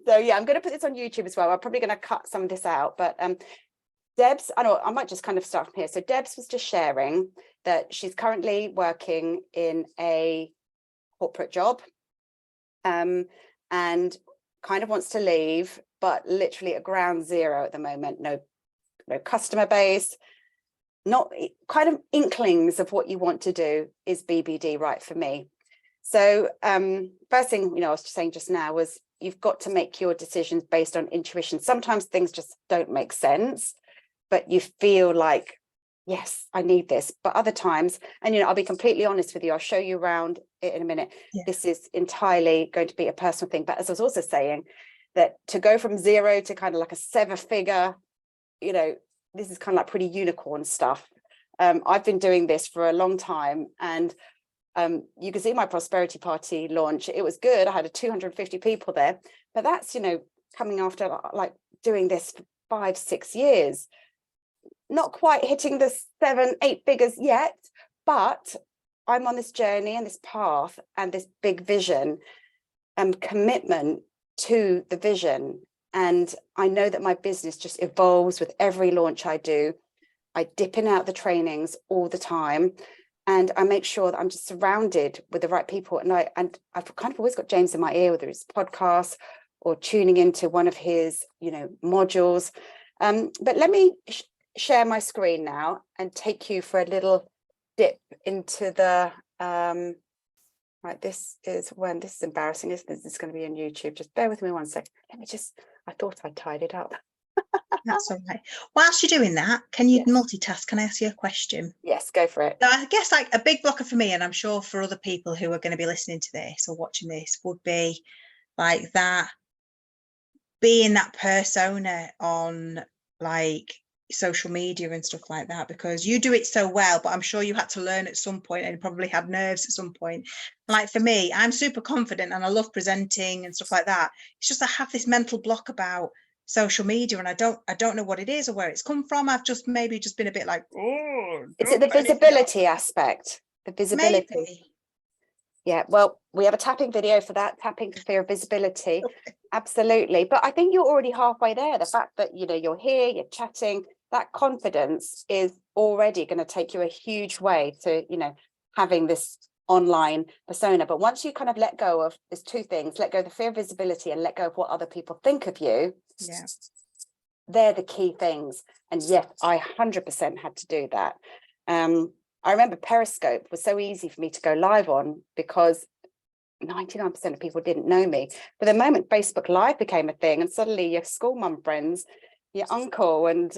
So yeah, I'm going to put this on YouTube as well. I'm probably going to cut some of this out, but Debs, I know I might just kind of start from here. So Debs was just sharing that she's currently working in a corporate job, and kind of wants to leave, but literally at ground zero at the moment. No customer base, not kind of inklings of what you want to do. Is BBD right for me? So first thing, I was just saying just now was you've got to make your decisions based on intuition. Sometimes things just don't make sense, but you feel like, yes, I need this. But other times, and I'll be completely honest with you, I'll show you around it in a minute. Yeah. This is entirely going to be a personal thing. But as I was also saying, that to go from zero to kind of like a 7-figure, this is kind of like pretty unicorn stuff. I've been doing this for a long time, and you can see my prosperity party launch. It was good. I had 250 people there, but that's, coming after like doing this for 5-6 years, not quite hitting the 7-8 figures yet, but I'm on this journey and this path and this big vision and commitment to the vision. And I know that my business just evolves with every launch I do. I dip in and out the trainings all the time. And I make sure that I'm just surrounded with the right people. And I've kind of always got James in my ear, whether it's podcasts or tuning into one of his, modules. But let me share my screen now and take you for a little dip into the, right, this is embarrassing, isn't it? This is going to be on YouTube. Just bear with me one second. I thought I tied it up. That's all right. Whilst you're doing that, can you multitask? Can I ask you a question? Yes, go for it. So I guess like a big blocker for me, and I'm sure for other people who are going to be listening to this or watching this, would be like that, being that persona on like social media and stuff like that, because you do it so well, but I'm sure you had to learn at some point and probably had nerves at some point. Like for me, I'm super confident and I love presenting and stuff like that. It's just I have this mental block about social media, and I don't know what it is or where it's come from. I've just maybe been a bit like, oh, is it the visibility aspect? The visibility. Maybe. Yeah, well, we have a tapping video for that, tapping for fear of visibility. Okay. Absolutely. But I think you're already halfway there. The fact that, you're here, you're chatting, that confidence is already going to take you a huge way to, having this online persona. But once you kind of let go of, there's two things, let go of the fear of visibility and let go of what other people think of you. Yeah. They're the key things. And yes, I 100% had to do that. I remember Periscope was so easy for me to go live on because 99% of people didn't know me. But the moment Facebook Live became a thing, and suddenly your school mum friends, your uncle and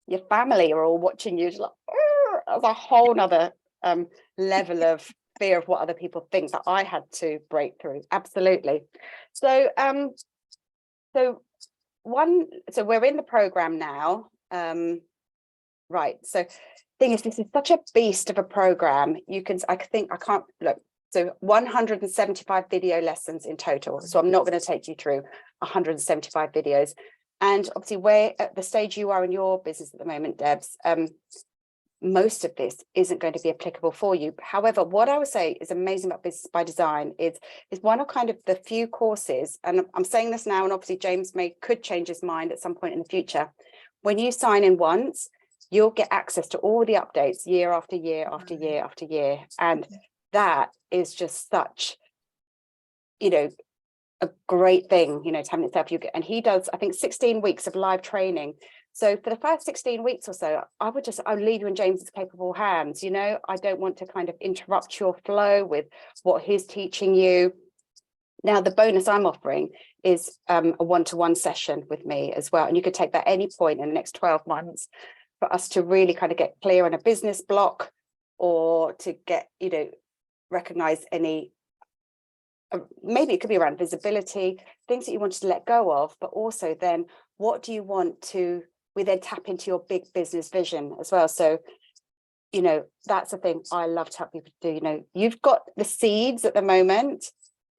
your family are all watching you, like, that's a whole nother level of fear of what other people think that I had to break through. Absolutely. So so we're in the program now. Right. So thing is, this is such a beast of a program. I can't look. So 175 video lessons in total. So I'm not going to take you through 175 videos. And obviously, where at the stage you are in your business at the moment, Debs, most of this isn't going to be applicable for you. However, what I would say is amazing about Business by Design is one of kind of the few courses, and I'm saying this now, and obviously James could change his mind at some point in the future. When you sign in once, you'll get access to all the updates year after year after year after year. And that is just such, a great thing, to have itself. And he does, I think, 16 weeks of live training. So for the first 16 weeks or so, I'll leave you in James's capable hands. I don't want to kind of interrupt your flow with what he's teaching you. Now, the bonus I'm offering is a one-to-one session with me as well. And you could take that any point in the next 12 months for us to really kind of get clear on a business block, or to get, recognize any, maybe it could be around visibility, things that you wanted to let go of, but also then what do you want to, we then tap into your big business vision as well. So, that's the thing I love to help people do. You've got the seeds at the moment,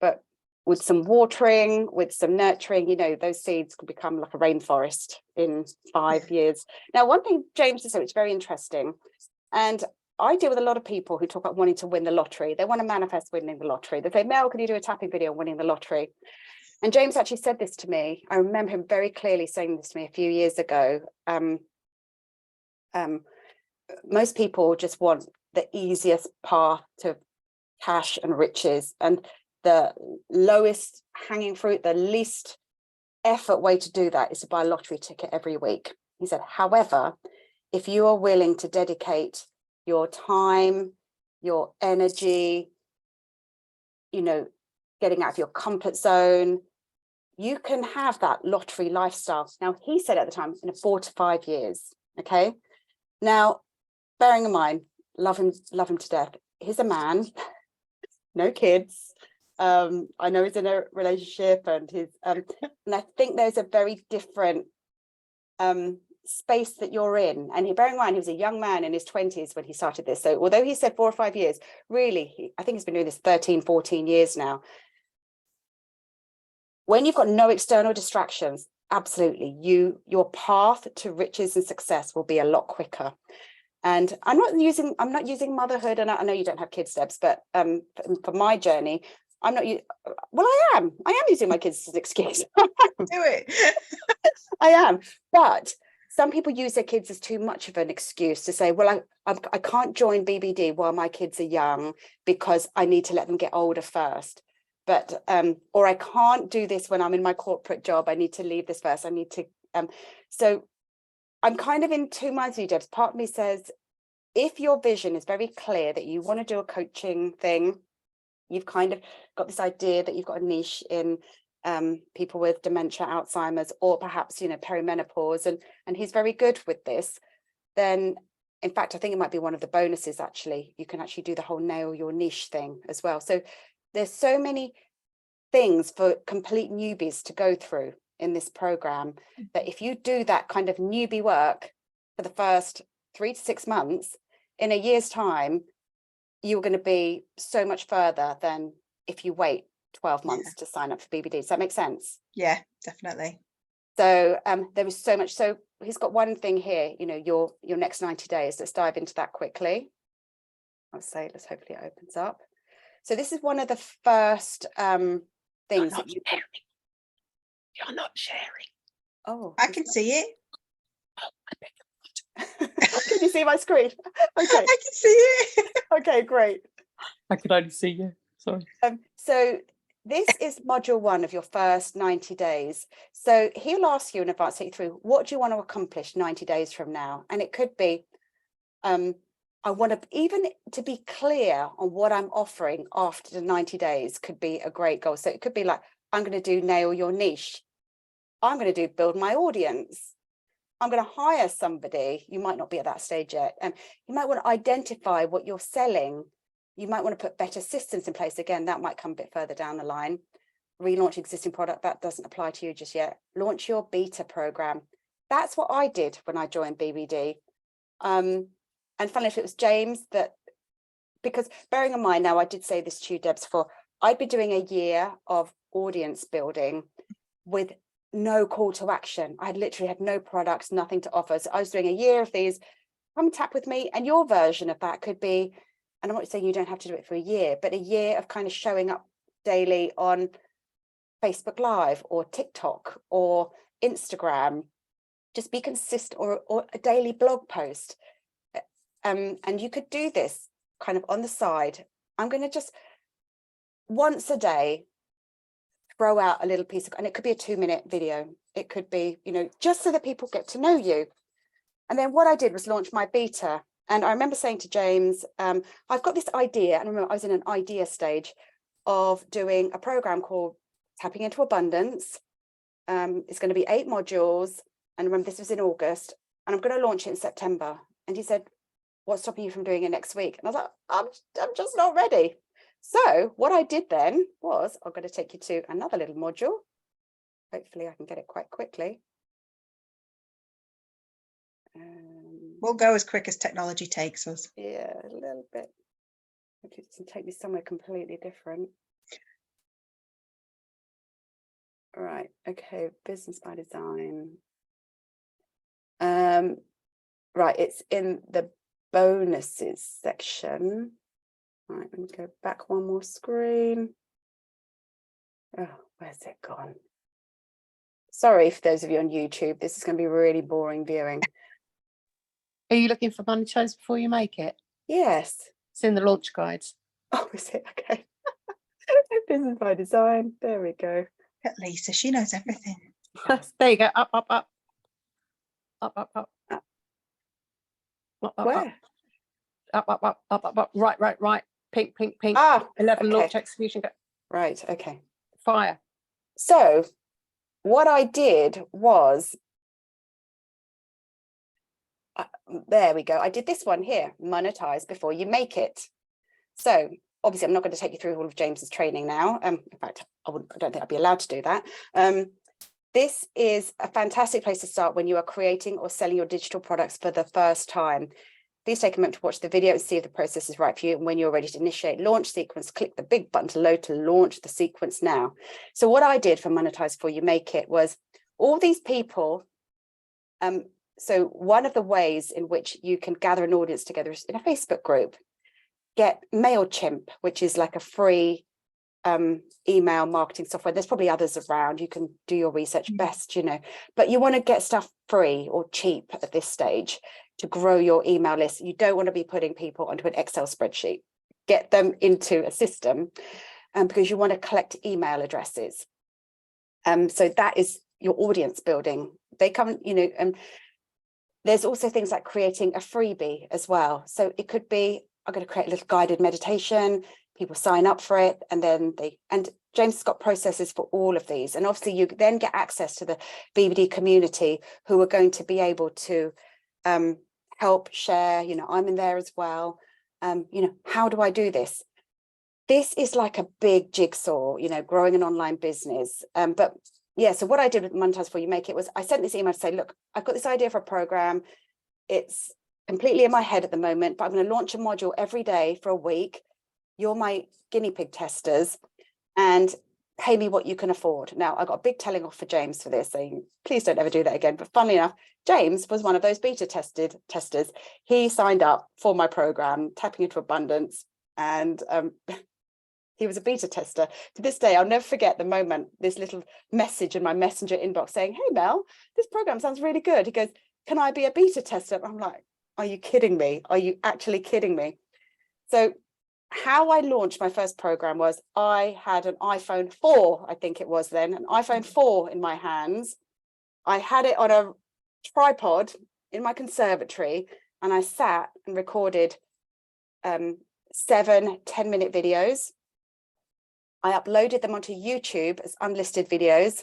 but with some watering, with some nurturing, those seeds could become like a rainforest in 5 years. Now, one thing James said, which is very interesting, and I deal with a lot of people who talk about wanting to win the lottery. They want to manifest winning the lottery. They say, Mel, can you do a tapping video on winning the lottery? And James actually said this to me. I remember him very clearly saying this to me a few years ago. Most people just want the easiest path to cash and riches, and the lowest hanging fruit, the least effort way to do that is to buy a lottery ticket every week. He said, however, if you are willing to dedicate your time, your energy, you know, getting out of your comfort zone, you can have that lottery lifestyle. Now, he said at the time, in 4 to 5 years. Okay. Now, bearing in mind, love him to death. He's a man, no kids. I know he's in a relationship, and he's and I think there's a very different space that you're in. And bearing in mind, he was a young man in his 20s when he started this. So although he said 4 or 5 years, really, I think he's been doing this 13, 14 years now. When you've got no external distractions, absolutely, your path to riches and success will be a lot quicker. And I'm not using motherhood, and I know you don't have kids, Debs, but for my journey, I'm not. Well, I am using my kids as an excuse. Do it. I am, but some people use their kids as too much of an excuse to say, well, I can't join BBD while my kids are young because I need to let them get older first. But or I can't do this when I'm in my corporate job. I need to leave this first. I need to. So I'm kind of in 2 minds with you, Debs. Part of me says, if your vision is very clear that you want to do a coaching thing, you've kind of got this idea that you've got a niche in people with dementia, Alzheimer's, or perhaps, you know, perimenopause, and he's very good with this, then in fact, I think it might be one of the bonuses, actually. You can actually do the whole nail your niche thing as well. So there's so many things for complete newbies to go through in this program, that if you do that kind of newbie work for the first 3 to 6 months, in a year's time, you're going to be so much further than if you wait 12 months to sign up for BBD. Does that make sense? Yeah, definitely. So there is so much. So he's got one thing here, you know, your next 90 days. Let's dive into that quickly. Let's hopefully it opens up. So this is one of the first things that You're not sharing. Oh, I can see it. Oh, I beg can you see my screen? Okay. I can see it. Okay, great. I could only see you. Sorry. So this is module 1 of your first 90 days. So he'll ask you in advance, take you through, what do you want to accomplish 90 days from now? And it could be, I want to, even to be clear on what I'm offering after the 90 days could be a great goal. So it could be like, I'm going to do nail your niche. I'm going to do build my audience. I'm going to hire somebody. You might not be at that stage yet. You might want to identify what you're selling. You might want to put better systems in place. Again, that might come a bit further down the line. Relaunch existing product. That doesn't apply to you just yet. Launch your beta program. That's what I did when I joined BBD. And funnily enough, it was James that, because bearing in mind now, I did say this to you, Debs, for I'd be doing a year of audience building with no call to action. I literally had no products, nothing to offer. So I was doing a year of these, come tap with me. And your version of that could be, and I'm not saying you don't have to do it for a year, but a year of kind of showing up daily on Facebook Live or TikTok or Instagram. Just be consistent, or a daily blog post. And you could do this kind of on the side. I'm going to just once a day throw out a little piece of, and it could be a 2-minute video. It could be, you know, just so that people get to know you. And then what I did was launch my beta. And I remember saying to James, I've got this idea. And I remember I was in an idea stage of doing a program called Tapping into Abundance. It's going to be 8 modules. And remember, this was in August, and I'm going to launch it in September. And he said, what's stopping you from doing it next week? And I was like, I'm just not ready. So what I did then was, I'm going to take you to another little module. Hopefully I can get it quite quickly. We'll go as quick as technology takes us. Yeah, a little bit. Hopefully it doesn't take me somewhere completely different. All right, okay, business by design. Right, it's in the bonuses section. All right, let me go back one more screen. Oh, Where's it gone? Sorry for those of you on YouTube. This is going to be really boring viewing. Are you looking for monetize before you make it? Yes. It's in the launch guides. Oh, is it? Okay. Business by design. There we go. Look at Lisa, she knows everything. There you go. Up, up, up. Up, up, up. Up. Up, up, Where? up, up, up, up, up, up. Right, right, right. Pink, pink, pink. Ah, 11 okay. launch execution. Go. Right. Okay. Fire. So what I did was, there we go. I did this one here, monetize before you make it. So obviously I'm not going to take you through all of James's training now. In fact, I don't think I'd be allowed to do that. This is a fantastic place to start when you are creating or selling your digital products for the first time. Please take a moment to watch the video and see if the process is right for you. And when you're ready to initiate launch sequence, click the big button to load to launch the sequence now. So what I did for Monetize Before You Make It was all these people. So one of the ways in which you can gather an audience together is in a Facebook group. Get MailChimp, which is like a free email marketing software. There's probably others around. You can do your research best, you know, but you want to get stuff free or cheap at this stage to grow your email list. You don't want to be putting people onto an Excel spreadsheet. Get them into a system because you want to collect email addresses. So that is your audience building. They come, you know, and there's also things like creating a freebie as well. So it could be, I'm going to create a little guided meditation. People sign up for it, and then James has got processes for all of these. And obviously you then get access to the BBD community who are going to be able to help share, you know, I'm in there as well. You know, how do I do this? This is like a big jigsaw, you know, growing an online business. But yeah, so what I did with Monetize Before You Make It was I sent this email to say, look, I've got this idea for a program. It's completely in my head at the moment, but I'm going to launch a module every day for a week. You're my guinea pig testers and pay me what you can afford. Now, I got a big telling off for James for this, saying, please don't ever do that again. But funnily enough, James was one of those beta testers. He signed up for my program, Tapping into Abundance, and he was a beta tester. To this day, I'll never forget the moment, this little message in my messenger inbox saying, hey, Mel, this program sounds really good. He goes, can I be a beta tester? I'm like, are you kidding me? Are you actually kidding me? So how I launched my first program was I had an iPhone 4, I think it was then, an iPhone 4 in my hands. I had it on a tripod in my conservatory, and I sat and recorded 7 10-minute videos. I uploaded them onto YouTube as unlisted videos,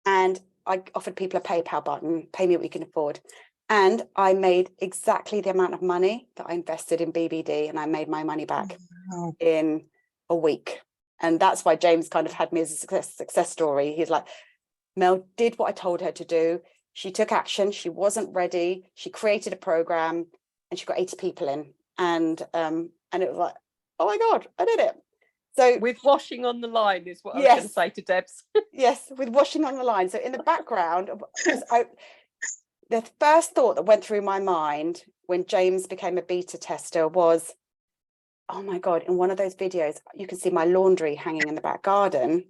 and I offered people a PayPal button, pay me what you can afford. And I made exactly the amount of money that I invested in BBD, and I made my money back in a week. And that's why James kind of had me as a success story. He's like, Mel did what I told her to do. She took action. She wasn't ready. She created a program and she got 80 people in. And it was like, oh my God, I did it. So with washing on the line is what I was yes, going to say to Debs. Yes, with washing on the line. So in the background, the first thought that went through my mind when James became a beta tester was, oh my God, in one of those videos, you can see my laundry hanging in the back garden.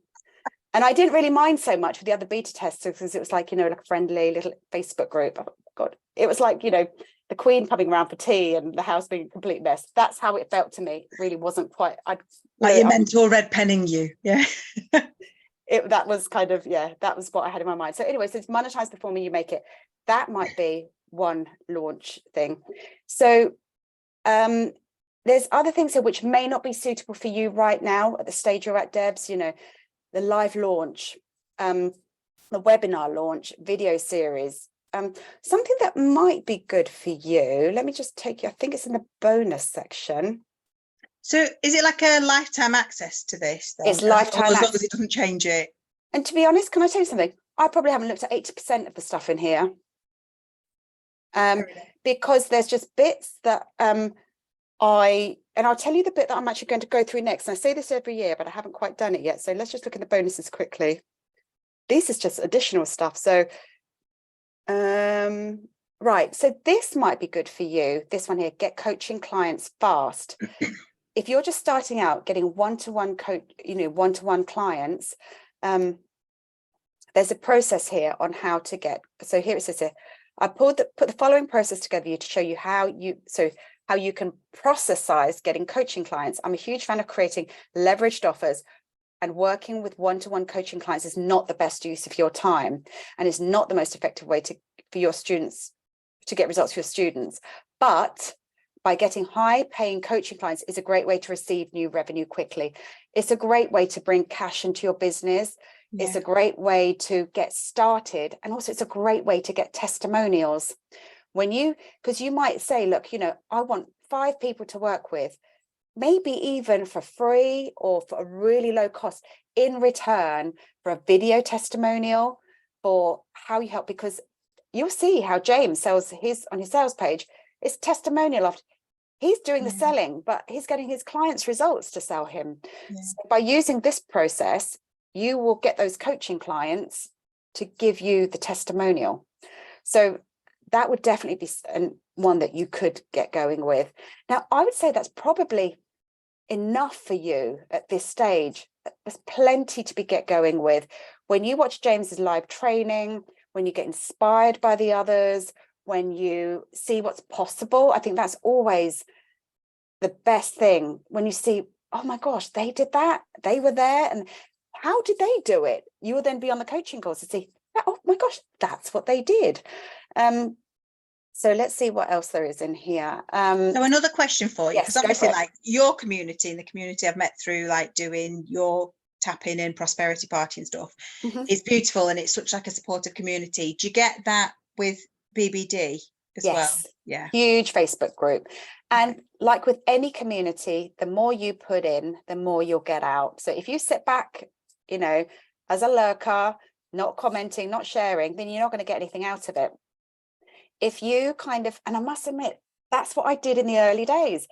And I didn't really mind so much with the other beta testers because it was like, you know, like a friendly little Facebook group. Oh God, it was like, you know, the Queen coming around for tea and the house being a complete mess. That's how it felt to me. It really wasn't quite. Like your mentor red penning you. Yeah. That was kind of, yeah, that was what I had in my mind. So anyway, so it's Monetize Before You Make It. That might be one launch thing. So there's other things here which may not be suitable for you right now at the stage you're at, Debs, you know, the live launch, the webinar launch, video series, something that might be good for you. Let me just take you, I think it's in the bonus section. So is it like a lifetime access to this then? It's lifetime as long access. as it doesn't change it. And to be honest, can I tell you something? I probably haven't looked at 80% of the stuff in here. Because there's just bits that I'll tell you the bit that I'm actually going to go through next. And I say this every year, but I haven't quite done it yet. So let's just look at the bonuses quickly. This is just additional stuff. So, right. So this might be good for you. This one here, get coaching clients fast. If you're just starting out getting one-to-one coach, you know, one-to-one clients, there's a process here on how to get, so here it says here, I put the following process together to show you how you can processize getting coaching clients. I'm a huge fan of creating leveraged offers, and working with one-to-one coaching clients is not the best use of your time, and is not the most effective way for your students to get results for your students. But by getting high-paying coaching clients is a great way to receive new revenue quickly. It's a great way to bring cash into your business. Yeah. It's a great way to get started. And also it's a great way to get testimonials. Because you might say, look, I want 5 people to work with, maybe even for free or for a really low cost, in return for a video testimonial for how you help. Because you'll see how James sells on his sales page. It's testimonial of he's doing the selling, but he's getting his clients' results to sell him. Yeah. So by using this process, you will get those coaching clients to give you the testimonial. So that would definitely be one that you could get going with. Now, I would say that's probably enough for you at this stage. There's plenty to get going with. When you watch James's live training, when you get inspired by the others, when you see what's possible, I think that's always the best thing. When you see, oh my gosh, they did that, they were there, and how did they do it? You will then be on the coaching course to see, oh my gosh, that's what they did. So let's see what else there is in here. So another question for you, because yes, obviously like your community and the community I've met through like doing your tapping and prosperity party and stuff, is beautiful, and it's such like a supportive community. Do you get that with BBD as well? Yeah, huge Facebook group. And like with any community, the more you put in, the more you'll get out. So if you sit back, as a lurker, not commenting, not sharing, then you're not going to get anything out of it. If you and I must admit, that's what I did in the early days.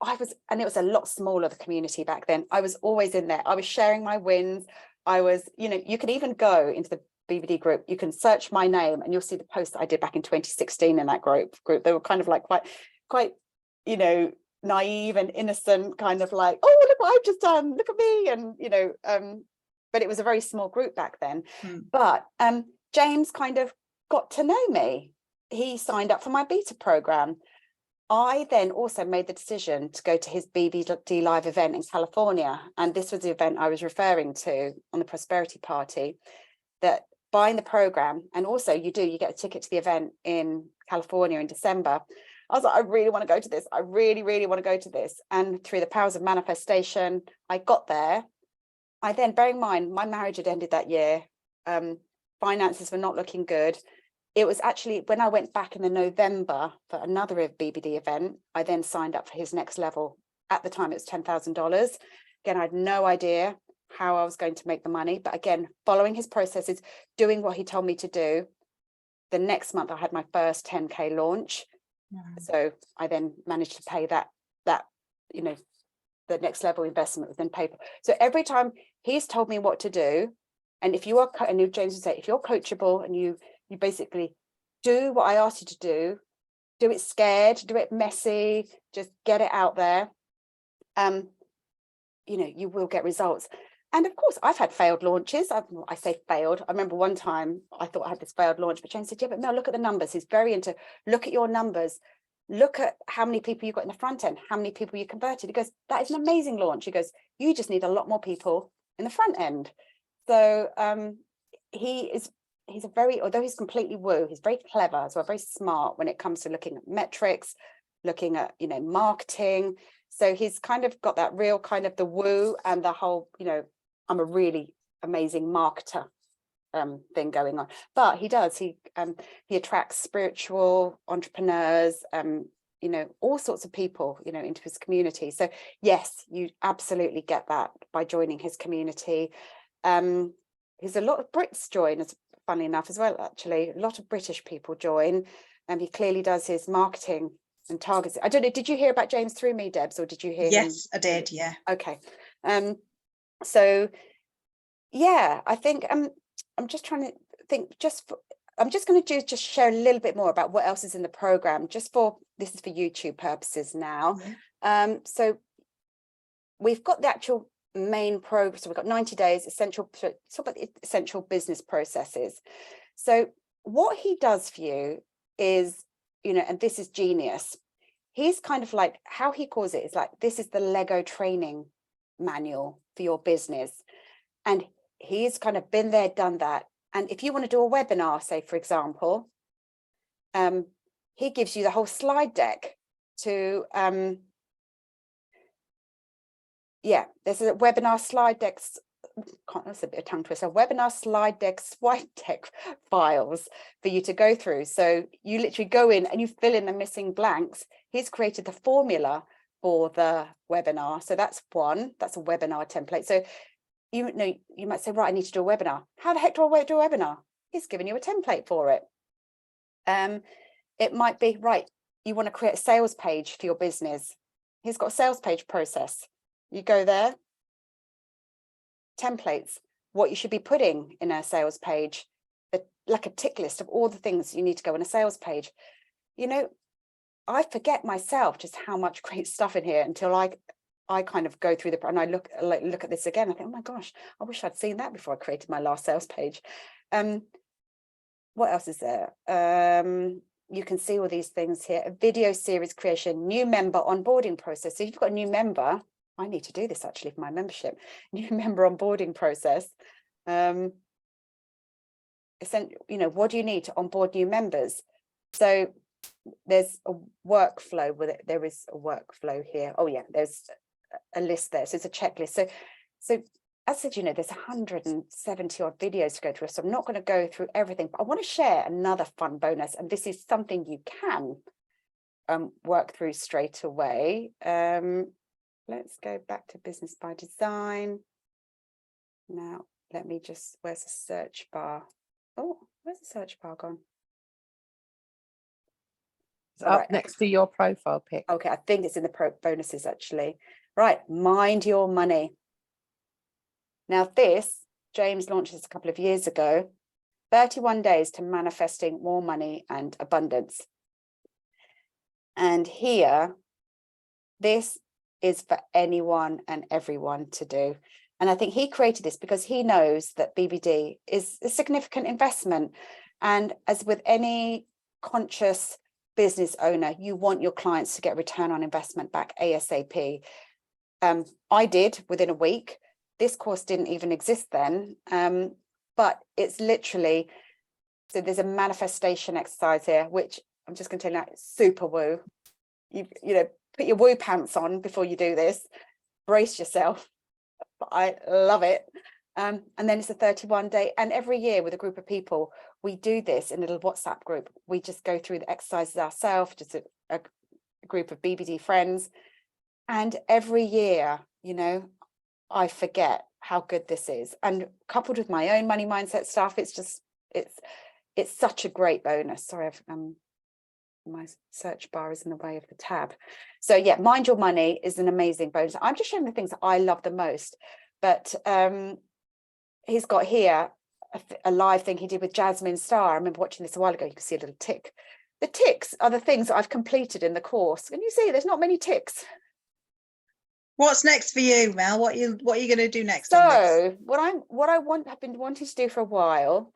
And it was a lot smaller, the community back then. I was always in there. I was sharing my wins. I was, you can even go into the BBD group. You can search my name and you'll see the post that I did back in 2016 in that group. They were kind of like quite, naive and innocent, kind of like, oh, look what I've just done. Look at me. And, but it was a very small group back then. But James kind of got to know me. He signed up for my beta program. I then also made the decision to go to his BBD live event in California. And this was the event I was referring to on the prosperity party, that buying the program, and also you get a ticket to the event in California in December. I was like, I really want to go to this. I really, really want to go to this. And through the powers of manifestation, I got there. I then, bearing in mind, my marriage had ended that year. Finances were not looking good. It was actually when I went back in the November for another BBD event, I then signed up for his next level. At the time, it was $10,000. Again, I had no idea how I was going to make the money. But again, following his processes, doing what he told me to do, the next month I had my first 10K launch. So I then managed to pay that the next level investment within paper. So every time he's told me what to do, and if you are, and James would say, if you're coachable and you basically do what I asked you to do it scared, do it messy, just get it out there, you will get results. And of course, I've had failed launches. I say failed. I remember one time I thought I had this failed launch, but James said, yeah, but Mel, look at the numbers. He's very into, look at your numbers. Look at how many people you got in the front end, how many people you converted. He goes, that is an amazing launch. He goes, you just need a lot more people in the front end. So he's a very, although he's completely woo, he's very clever as well, very smart when it comes to looking at metrics, looking at, marketing. So he's kind of got that real kind of the woo and the whole, I'm a really amazing marketer thing going on. But he attracts spiritual entrepreneurs, all sorts of people, into his community. So yes, you absolutely get that by joining his community. There's a lot of Brits join, funnily enough, as well, actually. A lot of British people join, and he clearly does his marketing and targets. I don't know, did you hear about James through me, Debs, or did you hear him? Yes, I did, yeah. Okay. So yeah, I think I'm just trying to think, I'm just going to just share a little bit more about what else is in the program, this is for YouTube purposes now. So we've got the actual main program. So we've got 90 days, essential business processes. So what he does for you is, you know, and this is genius. He's kind of like, how he calls it is like, this is the Lego training manual for your business. And he's kind of been there, done that. And if you want to do a webinar, say, for example, he gives you the whole slide deck to, there's a webinar slide decks. That's a bit of tongue twister. Webinar slide deck, slide deck files for you to go through. So you literally go in and you fill in the missing blanks. He's created the formula for the webinar. So that's one. That's a webinar template. So you know, you might say, right, I need to do a webinar. How the heck do I do a webinar? He's given you a template for it. It might be, right, you want to create a sales page for your business. He's got a sales page process. You go there, templates, what you should be putting in a sales page, like a tick list of all the things you need to go on a sales page. You know, I forget myself just how much great stuff in here until I kind of go through and I look at this again. I think, oh my gosh, I wish I'd seen that before I created my last sales page. What else is there? You can see all these things here. A video series creation, new member onboarding process. So if you've got a new member, I need to do this actually for my membership. New member onboarding process. You know, what do you need to onboard new members? So there's a workflow with it. There is a workflow here. Oh yeah, there's a list there. So it's a checklist. So as I said, you know, there's 170 odd videos to go through. So I'm not going to go through everything, but I want to share another fun bonus. And this is something you can work through straight away. Let's go back to business by design. Now, let me just, where's the search bar? Oh, where's the search bar gone? It's up next to your profile pic. Okay, I think it's in the bonuses actually. Right, mind your money. Now this, James launched this a couple of years ago, 31 days to manifesting more money and abundance. And here, this is for anyone and everyone to do. And I think he created this because he knows that BBD is a significant investment. And as with any conscious business owner, you want your clients to get return on investment back ASAP. I did within a week. This course didn't even exist then, but it's literally, so there's a manifestation exercise here, which I'm just going to tell you now, it's super woo. You know, put your woo pants on before you do this, brace yourself. I love it. And then it's a 31-day, and every year with a group of people, we do this in a little WhatsApp group. We just go through the exercises ourselves, just a group of BBD friends. And every year, you know, I forget how good this is. And coupled with my own money mindset stuff, it's just, it's such a great bonus. Sorry, my search bar is in the way of the tab. So yeah, mind your money is an amazing bonus. I'm just showing the things that I love the most, but he's got here a live thing he did with Jasmine Star. I remember watching this a while ago. You can see a little tick. The ticks are the things that I've completed in the course. Can you see there's not many ticks? What's next for you, Mel? What are you going to do next? So I've been wanting to do for a while,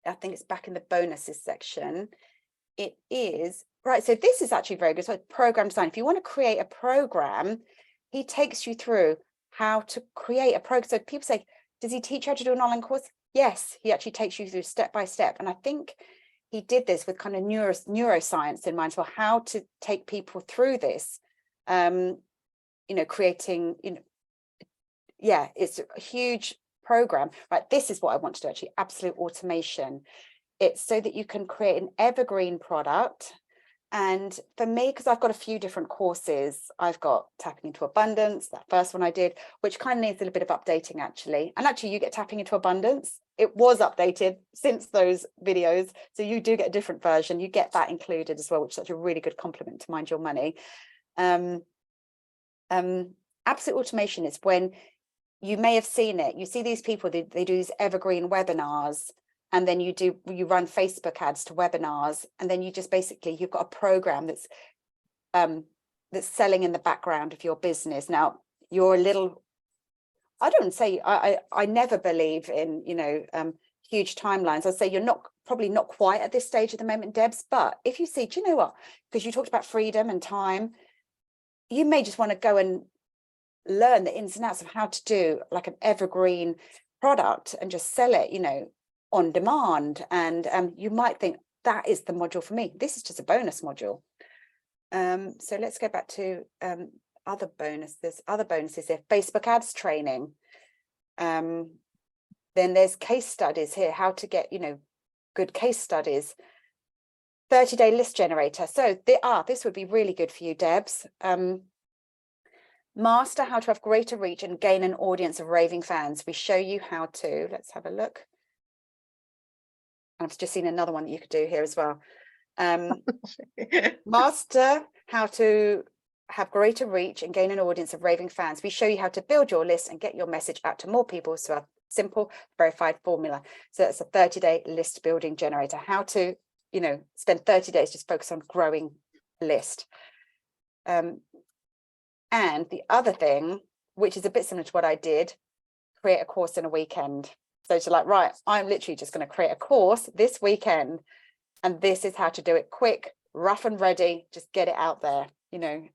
I think it's back in the bonuses section. It is right. So this is actually very good. So program design. If you want to create a program, he takes you through how to create a program. So people say, does he teach you how to do an online course? Yes, he actually takes you through step by step. And I think he did this with kind of neuroscience in mind. So how to take people through this, you know, creating, you know, yeah, it's a huge program. Right. This is what I want to do, actually, absolute automation. It's so that you can create an evergreen product. And for me, because I've got a few different courses, I've got Tapping into Abundance, that first one I did, which kind of needs a little bit of updating, actually. And actually, you get Tapping into Abundance. It was updated since those videos. So you do get a different version. You get that included as well, which is such a really good compliment to Mind Your Money. Absolute automation is when you may have seen it. You see these people, they do these evergreen webinars. And then you run Facebook ads to webinars, and then you just basically, you've got a program that's selling in the background of your business. Now, you're a little I don't say I never believe in, you know, huge timelines. I'd say you're probably not quite at this stage at the moment, Debs, but if you see, do you know what, because you talked about freedom and time, you may just want to go and learn the ins and outs of how to do like an evergreen product and just sell it, you know, on demand. And you might think that is the module for me. This is just a bonus module. So let's go back to other bonuses there. Facebook ads training. Then there's case studies here, how to get, you know, good case studies. 30-day list generator. So this would be really good for you, Debs. Master how to have greater reach and gain an audience of raving fans. We show you how to. Let's have a look. I've just seen another one that you could do here as well. Master how to have greater reach and gain an audience of raving fans. We show you how to build your list and get your message out to more people. So a simple, verified formula. So that's a 30-day list building generator. How to, you know, spend 30 days just focus on growing a list. And the other thing, which is a bit similar to what I did, create a course in a weekend. So it's like, right, I'm literally just going to create a course this weekend. And this is how to do it quick, rough and ready. Just get it out there, you know.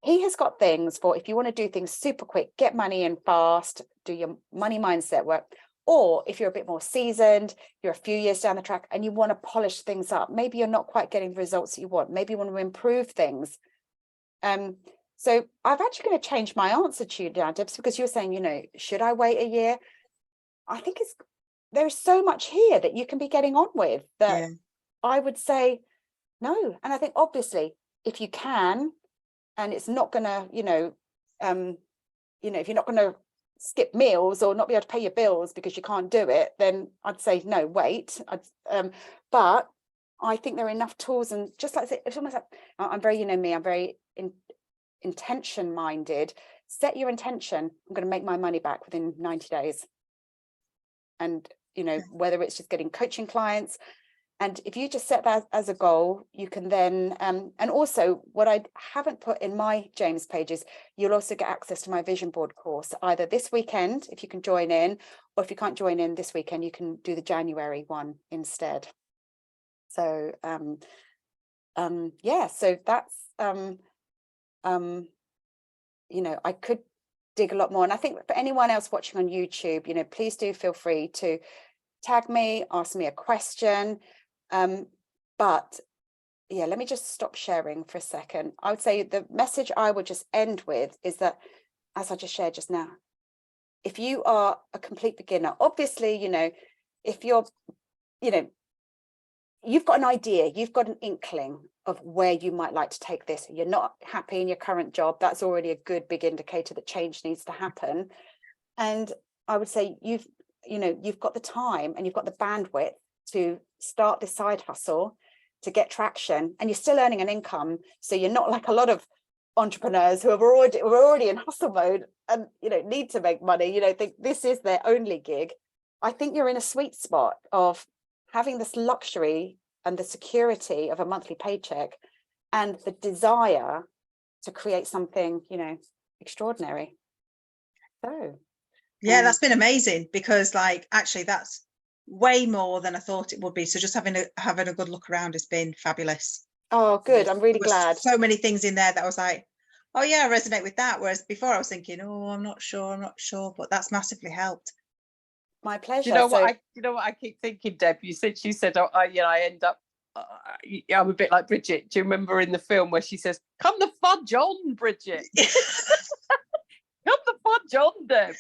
He has got things for if you want to do things super quick, get money in fast, do your money mindset work. Or if you're a bit more seasoned, you're a few years down the track and you want to polish things up. Maybe you're not quite getting the results that you want. Maybe you want to improve things. So I'm actually going to change my answer to you now, Debs, because you're saying, you know, should I wait a year? I think there's so much here that you can be getting on with that I would say no. And I think obviously if you can, and it's not going to, you know, if you're not going to skip meals or not be able to pay your bills because you can't do it, then I'd say no, wait. But I think there are enough tools, and just like I say, it's almost like I'm very, you know me, I'm very intention minded. Set your intention. I'm going to make my money back within 90 days. And, you know, whether it's just getting coaching clients. And if you just set that as a goal, you can then, and also what I haven't put in my James pages, you'll also get access to my vision board course, either this weekend, if you can join in, or if you can't join in this weekend, you can do the January one instead. So, yeah, so that's, you know, I could dig a lot more. And I think for anyone else watching on YouTube, you know, please do feel free to tag me, ask me a question. But yeah, let me just stop sharing for a second. I would say the message I would just end with is that, as I just shared just now, if you are a complete beginner, obviously, you know, if you're, you know, you've got an idea, you've got an inkling of where you might like to take this. You're not happy in your current job. That's already a good big indicator that change needs to happen. And I would say you've got the time and you've got the bandwidth to start this side hustle, to get traction, and you're still earning an income. So you're not like a lot of entrepreneurs who are already in hustle mode and, you know, need to make money, you know, think this is their only gig. I think you're in a sweet spot of having this luxury and the security of a monthly paycheck and the desire to create something, you know, extraordinary. So yeah, that's been amazing, because like actually that's way more than I thought it would be. So just having a good look around has been fabulous. Oh, good. I'm really glad. So many things in there that I was like, oh yeah, I resonate with that. Whereas before I was thinking, oh, I'm not sure, but that's massively helped. My pleasure. Do you know what I keep thinking, Deb? You said, oh, I end up, I'm a bit like Bridget. Do you remember in the film where she says, "Come the fudge on, Bridget"? Come the fudge on, Deb.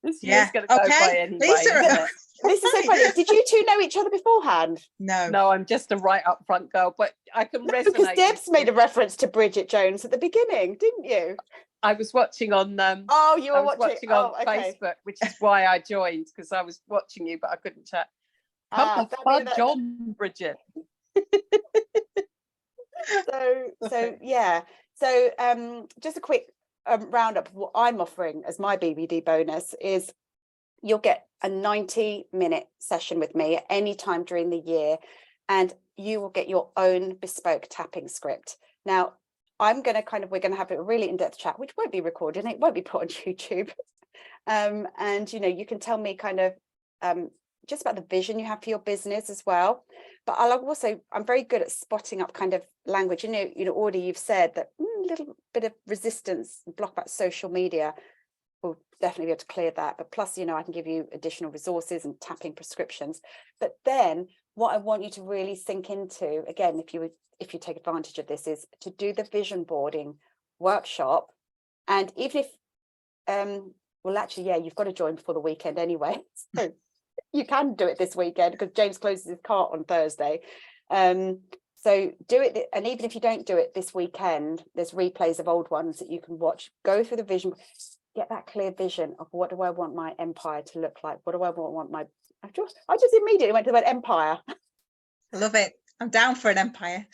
This year's going to go by anyway. This is so funny. Did you two know each other beforehand? No, I'm just a right up front girl, but I can resonate. Because Debs made a reference to Bridget Jones at the beginning, didn't you? I was watching on. You were watching on Facebook, which is why I joined, because I was watching you, but I couldn't chat. Come the fudge on, Bridget. So yeah. So just a quick roundup of what I'm offering as my BBD bonus is you'll get a 90-minute session with me at any time during the year, and you will get your own bespoke tapping script. Now, we're going to have a really in-depth chat, which won't be recorded and it won't be put on YouTube. And you can tell me kind of just about the vision you have for your business as well. But I'm very good at spotting up kind of language. Already you've said that a little bit of resistance block about social media. We'll definitely be able to clear that. But plus, I can give you additional resources and tapping prescriptions. But then what I want you to really sink into, again, if you take advantage of this, is to do the vision boarding workshop. And even if you've got to join before the weekend anyway. So you can do it this weekend because James closes his cart on Thursday. So do it. And even if you don't do it this weekend, there's replays of old ones that you can watch. Go through the vision, get that clear vision of what do I want my empire to look like? What do I want my... I just immediately went to the word empire. I love it. I'm down for an empire.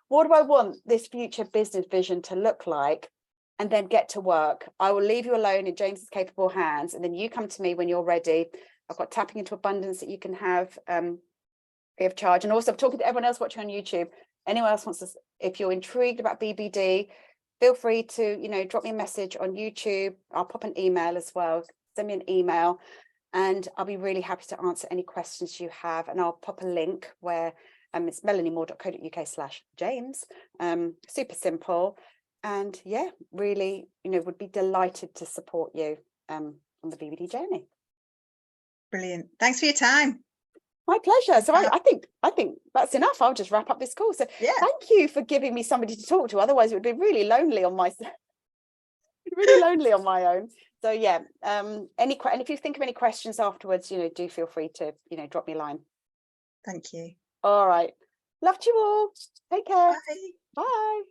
What do I want this future business vision to look like? And then get to work. I will leave you alone in James's capable hands. And then you come to me when you're ready. I've got tapping into abundance that you can have free of charge. And also I'm talking to everyone else watching on YouTube. Anyone else wants to, if you're intrigued about BBD, feel free to, drop me a message on YouTube. I'll pop an email as well. Send me an email and I'll be really happy to answer any questions you have. And I'll pop a link where it's melaniemore.co.uk/James. Super simple. And yeah, really, would be delighted to support you on the BBD journey. Brilliant. Thanks for your time. My pleasure. So I think that's enough. I'll just wrap up this call. So yeah, thank you for giving me somebody to talk to. Otherwise, it would be really lonely on my own. So yeah. And if you think of any questions afterwards, do feel free to drop me a line. Thank you. All right. Love you all. Take care. Bye. Bye.